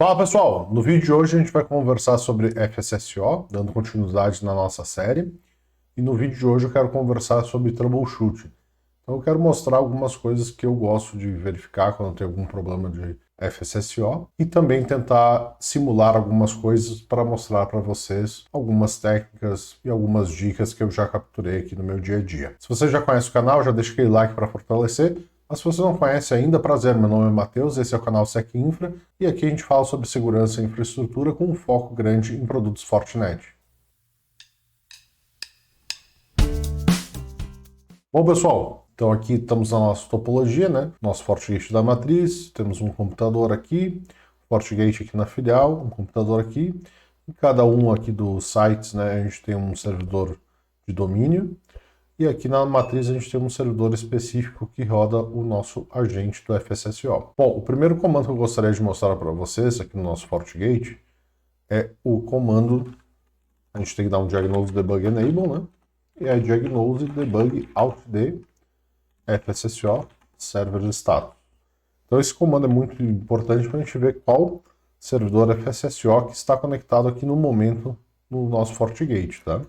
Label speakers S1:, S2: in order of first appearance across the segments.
S1: Fala pessoal, no vídeo de hoje a gente vai conversar sobre FSSO, dando continuidade na nossa série, e no vídeo de hoje eu quero conversar sobre troubleshooting. Então eu quero mostrar algumas coisas que eu gosto de verificar quando tem algum problema de FSSO e também tentar simular algumas coisas para mostrar para vocês algumas técnicas e algumas dicas que eu já capturei aqui no meu dia a dia. Se você já conhece o canal, já deixa aquele like para fortalecer. Mas se você não conhece ainda, prazer, meu nome é Matheus, esse é o canal Sec Infra e aqui a gente fala sobre segurança e infraestrutura com um foco grande em produtos Fortinet. Bom, pessoal, então aqui estamos na nossa topologia, né? Nosso FortiGate da matriz, temos um computador aqui, FortiGate aqui na filial, um computador aqui. Em cada um aqui dos sites, né, a gente tem um servidor de domínio. E aqui na matriz a gente tem um servidor específico que roda o nosso agente do FSSO. Bom, o primeiro comando que eu gostaria de mostrar para vocês aqui no nosso FortiGate é o comando, a gente tem que dar um diagnose debug enable, né? E é diagnose debug altd FSSO server status. Então esse comando é muito importante para a gente ver qual servidor FSSO que está conectado aqui no momento no nosso FortiGate, tá?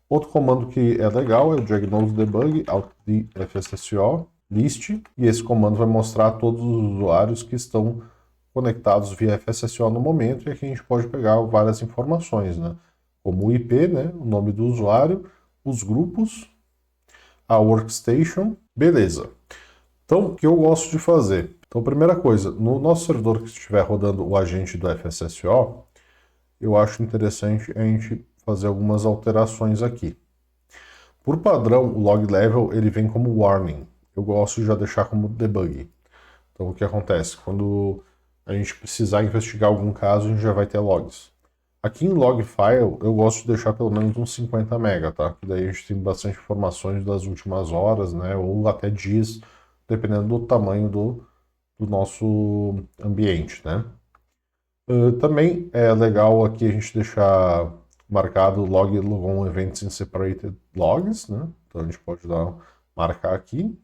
S1: Outro comando que é legal é o diagnose debug altd FSSO list, e esse comando vai mostrar todos os usuários que estão conectados via FSSO no momento, e aqui a gente pode pegar várias informações, né? Como o IP, né? O nome do usuário, os grupos, a workstation, beleza. Então, o que eu gosto de fazer? Então, primeira coisa, no nosso servidor que estiver rodando o agente do FSSO, eu acho interessante a gente fazer algumas alterações aqui. Por padrão, o log level ele vem como warning. Eu gosto de já deixar como debug. Então, o que acontece? Quando a gente precisar investigar algum caso, a gente já vai ter logs. Aqui em log file, eu gosto de deixar pelo menos uns 50 MB, tá? Daí a gente tem bastante informações das últimas horas, né? Ou até dias, dependendo do tamanho do nosso ambiente, né? Também é legal aqui a gente deixar marcado log logon events in separated logs, né? Então a gente pode marcar aqui.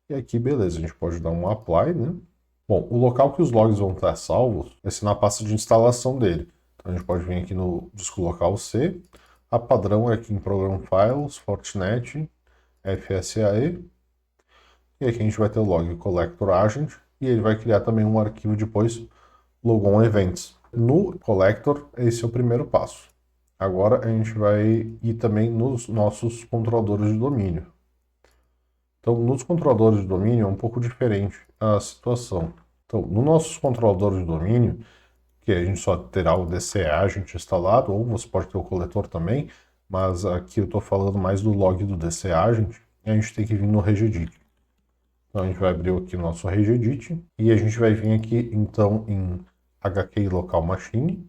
S1: E aqui, beleza, a gente pode dar um apply, né? Bom, o local que os logs vão estar salvos vai ser na pasta de instalação dele. Então a gente pode vir aqui no disco local C. A padrão é aqui em Program Files, Fortinet, FSAE. E aqui a gente vai ter o log collector agent. E ele vai criar também um arquivo depois, logon events. No collector, esse é o primeiro passo. Agora a gente vai ir também nos nossos controladores de domínio. Então, nos controladores de domínio é um pouco diferente a situação. Então, nos nossos controladores de domínio, que a gente só terá o DCE agent instalado, ou você pode ter o coletor também, mas aqui eu estou falando mais do log do DCE agent, e a gente tem que vir no regedit. Então, a gente vai abrir aqui o nosso regedit, e a gente vai vir aqui, então, em HKI Local Machine,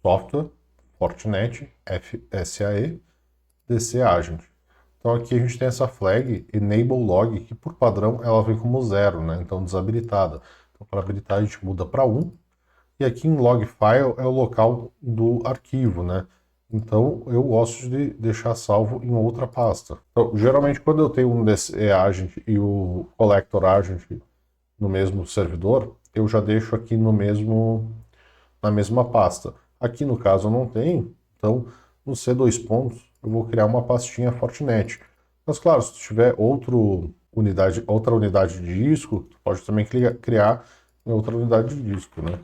S1: Software, Fortinet, FSAE, DC Agent. Então aqui a gente tem essa flag Enable Log, que por padrão ela vem como 0, né? Então desabilitada. Então para habilitar a gente muda para 1. E aqui em Log File é o local do arquivo, né? Então eu gosto de deixar salvo em outra pasta. Então geralmente quando eu tenho um DC Agent e o Collector Agent no mesmo servidor, eu já deixo aqui na mesma pasta. Aqui no caso eu não tenho, então no C2 pontos eu vou criar uma pastinha Fortinet. Mas claro, se tiver outra unidade de disco, tu pode também criar em outra unidade de disco, né?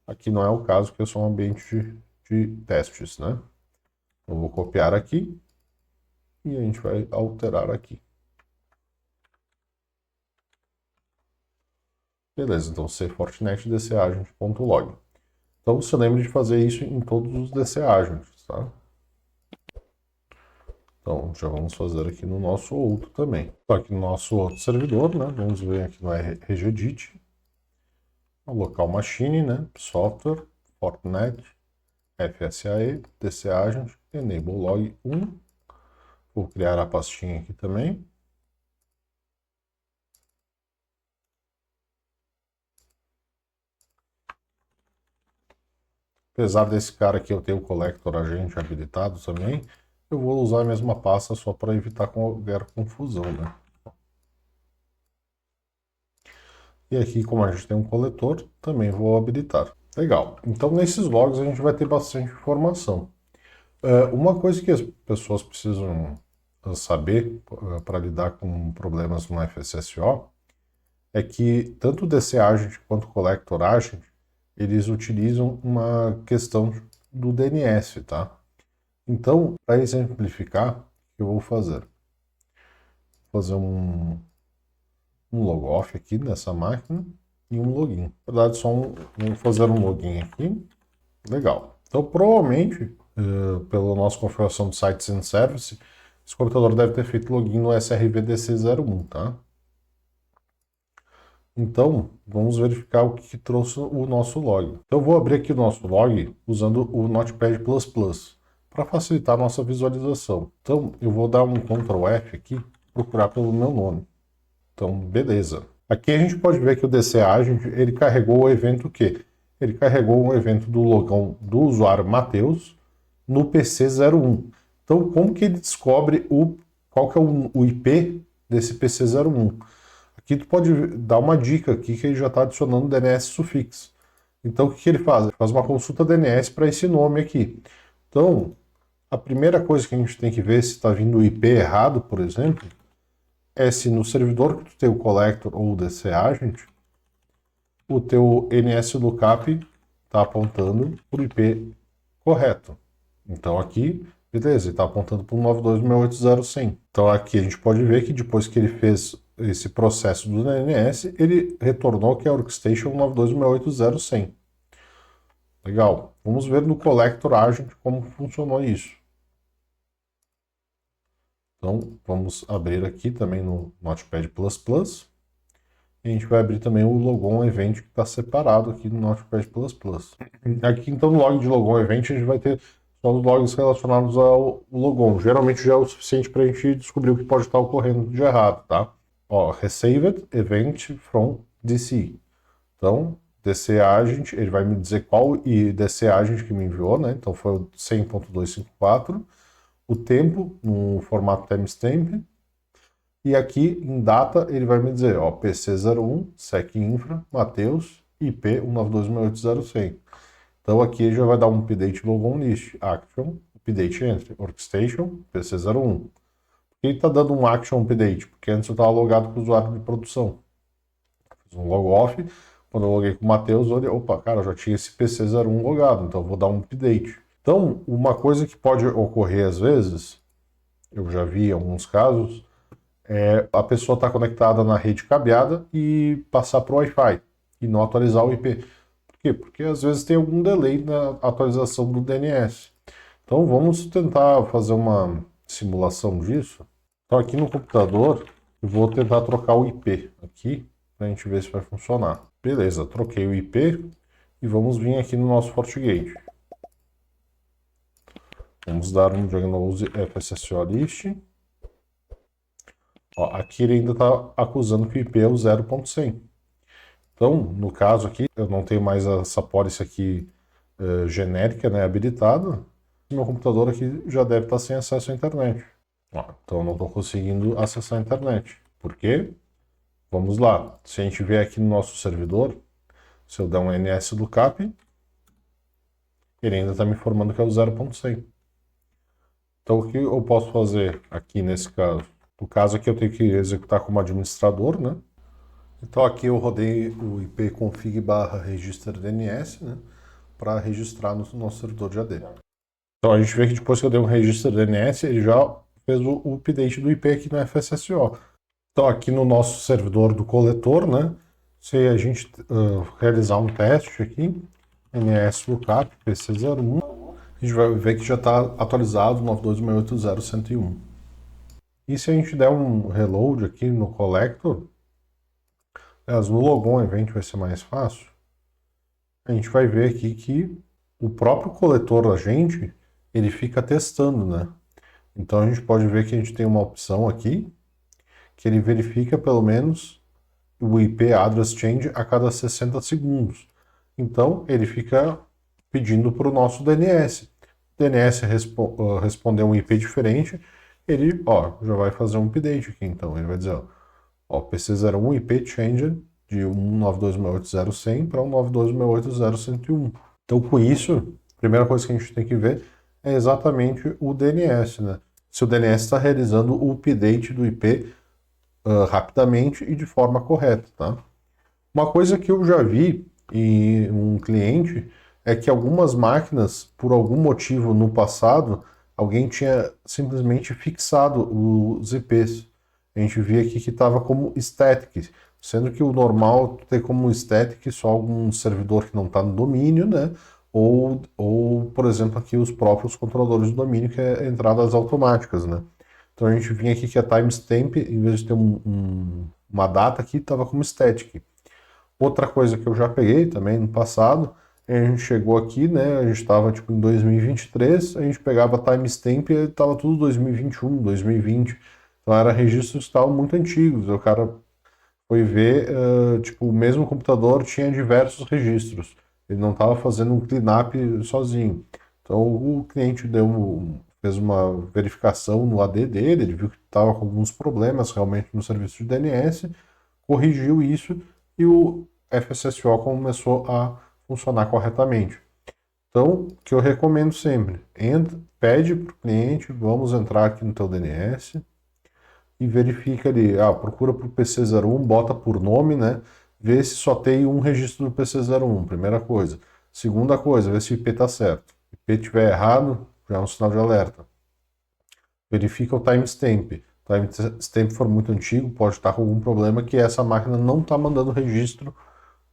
S1: Aqui não é o caso, porque é só um ambiente de testes, né? Eu vou copiar aqui e a gente vai alterar aqui. Beleza, então C Fortinet DC Agent.log. Então você lembra de fazer isso em todos os DC Agents, tá? Então, já vamos fazer aqui no nosso outro também. Então, aqui no nosso outro servidor, né? Vamos ver aqui no regedit, o local machine, né? Software, Fortinet, FSAE, DC Agent, Enable Log 1. Vou criar a pastinha aqui também. Apesar desse cara aqui eu ter o Collector Agent habilitado também, eu vou usar a mesma pasta só para evitar qualquer confusão, né? E aqui, como a gente tem um coletor, também vou habilitar. Legal. Então, nesses logs a gente vai ter bastante informação. Uma coisa que as pessoas precisam saber para lidar com problemas no FSSO é que tanto o DC Agent quanto o Collector Agent, eles utilizam uma questão do DNS, tá? Então, para exemplificar, o que eu vou fazer? Vou fazer um logoff aqui nessa máquina e um login. Na verdade, vou fazer um login aqui. Legal. Então, provavelmente, pela nossa configuração do Sites and Service, esse computador deve ter feito login no SRVDC01, tá? Então, vamos verificar o que trouxe o nosso log. Então, eu vou abrir aqui o nosso log usando o Notepad++ para facilitar a nossa visualização. Então, eu vou dar um Ctrl F aqui, procurar pelo meu nome. Então, beleza. Aqui a gente pode ver que o DC Agent, ele carregou o evento o quê? Ele carregou um evento do logão do usuário Matheus no PC01. Então, como que ele descobre qual que é o IP desse PC01? Aqui tu pode dar uma dica aqui que ele já está adicionando DNS sufixo. Então, o que ele faz? Ele faz uma consulta DNS para esse nome aqui. Então, a primeira coisa que a gente tem que ver se está vindo o IP errado, por exemplo, é se no servidor que tu tem o collector ou o DC Agent, o teu NSLookup está apontando para o IP correto. Então aqui, beleza, ele está apontando para o 92.168.0.100. Então aqui a gente pode ver que depois que ele fez esse processo do DNS, ele retornou que é a Workstation 92.168.0.100. Legal. Vamos ver no Collector Agent como funcionou isso. Então, vamos abrir aqui também no Notepad++. E a gente vai abrir também o Logon Event que está separado aqui no Notepad++. Aqui, então, no log de Logon Event, a gente vai ter só os logs relacionados ao Logon. Geralmente já é o suficiente para a gente descobrir o que pode estar ocorrendo de errado, tá? Ó, Received Event from DC. Então, DC Agent, ele vai me dizer qual DC Agent que me enviou, né? Então, foi o 100.254. O tempo no formato timestamp. E aqui em data ele vai me dizer, ó, PC01, SecInfra, Matheus, IP 192.168.0.100. Então aqui ele já vai dar um update logon list, action, update entry, workstation, PC01. Por que ele está dando um action update? Porque antes eu estava logado com o usuário de produção. Fiz um log off, quando eu loguei com o Matheus, eu olhei, opa, cara, eu já tinha esse PC01 logado, então eu vou dar um update. Então, uma coisa que pode ocorrer às vezes, eu já vi em alguns casos, a pessoa está conectada na rede cabeada e passar para o Wi-Fi e não atualizar o IP. Por quê? Porque às vezes tem algum delay na atualização do DNS. Então vamos tentar fazer uma simulação disso. Então aqui no computador eu vou tentar trocar o IP aqui para a gente ver se vai funcionar. Beleza, troquei o IP e vamos vir aqui no nosso FortiGate. Vamos dar um diagnose FSSO list. Ó, aqui ele ainda está acusando que o IP é o 0.100. Então, no caso aqui, eu não tenho mais essa policy aqui genérica, né, habilitada. Meu computador aqui já deve estar sem acesso à internet. Ó, então, eu não estou conseguindo acessar a internet. Por quê? Vamos lá. Se a gente vier aqui no nosso servidor, se eu der um NSLookup, ele ainda está me informando que é o 0.100. Então, o que eu posso fazer aqui nesse caso? No caso aqui eu tenho que executar como administrador, né? Então aqui eu rodei o ipconfig/register.dns, né? Para registrar no nosso servidor de AD. Então a gente vê que depois que eu dei um register.dns, ele já fez o update do IP aqui no FSSO. Então aqui no nosso servidor do coletor, né? Se a gente realizar um teste aqui, NSLookup PC01, a gente vai ver que já está atualizado 92.168.0.101. E se a gente der um reload aqui no collector, no Logon Event vai ser mais fácil, a gente vai ver aqui que o próprio coletor agente, ele fica testando, né? Então a gente pode ver que a gente tem uma opção aqui, que ele verifica pelo menos o IP address change a cada 60 segundos. Então ele fica pedindo para o nosso DNS. O DNS responder um IP diferente, ele já vai fazer um update aqui. Então ele vai dizer, ó, PC01 IP change de 192.168.0.100 para 192.168.0.101. Então, com isso, a primeira coisa que a gente tem que ver é exatamente o DNS, né? Se o DNS está realizando o update do IP rapidamente e de forma correta, tá? Uma coisa que eu já vi em um cliente é que algumas máquinas, por algum motivo no passado, alguém tinha simplesmente fixado os IPs. A gente via aqui que estava como static, sendo que o normal é ter como static só algum servidor que não está no domínio, né? Ou, por exemplo, aqui os próprios controladores do domínio, que é entradas automáticas, né? Então a gente vinha aqui que a timestamp, em vez de ter uma data aqui, estava como static. Outra coisa que eu já peguei também no passado, a gente chegou aqui, né? A gente estava tipo em 2023, a gente pegava timestamp e estava tudo 2021, 2020. Então era registros que estavam muito antigos. O cara foi ver, tipo, o mesmo computador tinha diversos registros. Ele não estava fazendo um cleanup sozinho. Então o cliente fez uma verificação no AD dele, ele viu que estava com alguns problemas realmente no serviço de DNS, corrigiu isso e o FSSO começou a funcionar corretamente. Então, o que eu recomendo sempre, pede para o cliente, vamos entrar aqui no teu DNS e verifica ali, procura por PC01, bota por nome, né? Vê se só tem um registro do PC01, primeira coisa. Segunda coisa, vê se o IP está certo. Se o IP estiver errado, já é um sinal de alerta. Verifica o timestamp. O timestamp for muito antigo, pode estar com algum problema que essa máquina não está mandando registro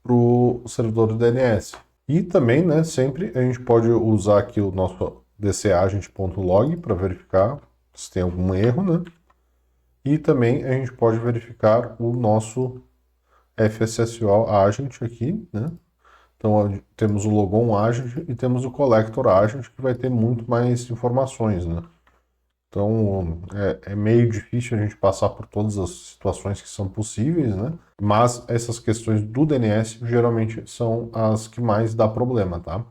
S1: para o servidor do DNS. E também, né, sempre a gente pode usar aqui o nosso dcagent.log para verificar se tem algum erro, né? E também a gente pode verificar o nosso FSSO agent aqui, né? Então temos o logon agent e temos o collector agent que vai ter muito mais informações, né? Então é meio difícil a gente passar por todas as situações que são possíveis, né? Mas essas questões do DNS geralmente são as que mais dá problema, tá?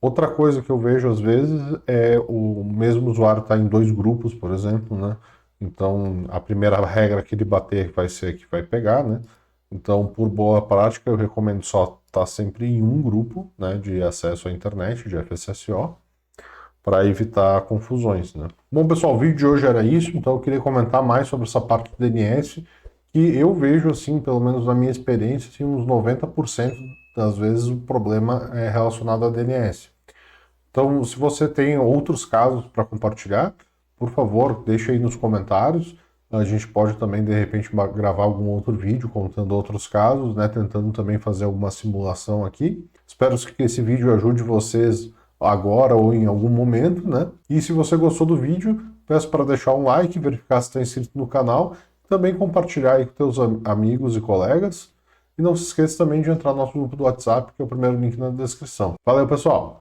S1: Outra coisa que eu vejo às vezes é o mesmo usuário estar em dois grupos, por exemplo, né? Então a primeira regra que ele bater vai ser que vai pegar, né? Então, por boa prática, eu recomendo só estar sempre em um grupo, né, de acesso à internet, de FSSO, para evitar confusões, né? Bom, pessoal, o vídeo de hoje era isso, então eu queria comentar mais sobre essa parte do DNS, que eu vejo, assim, pelo menos na minha experiência, assim, uns 90% das vezes o problema é relacionado a DNS. Então, se você tem outros casos para compartilhar, por favor, deixe aí nos comentários. A gente pode também, de repente, gravar algum outro vídeo contando outros casos, né? Tentando também fazer alguma simulação aqui. Espero que esse vídeo ajude vocês agora ou em algum momento, né? E se você gostou do vídeo, peço para deixar um like, verificar se está inscrito no canal, também compartilhar aí com seus amigos e colegas. E não se esqueça também de entrar no nosso grupo do WhatsApp, que é o primeiro link na descrição. Valeu, pessoal!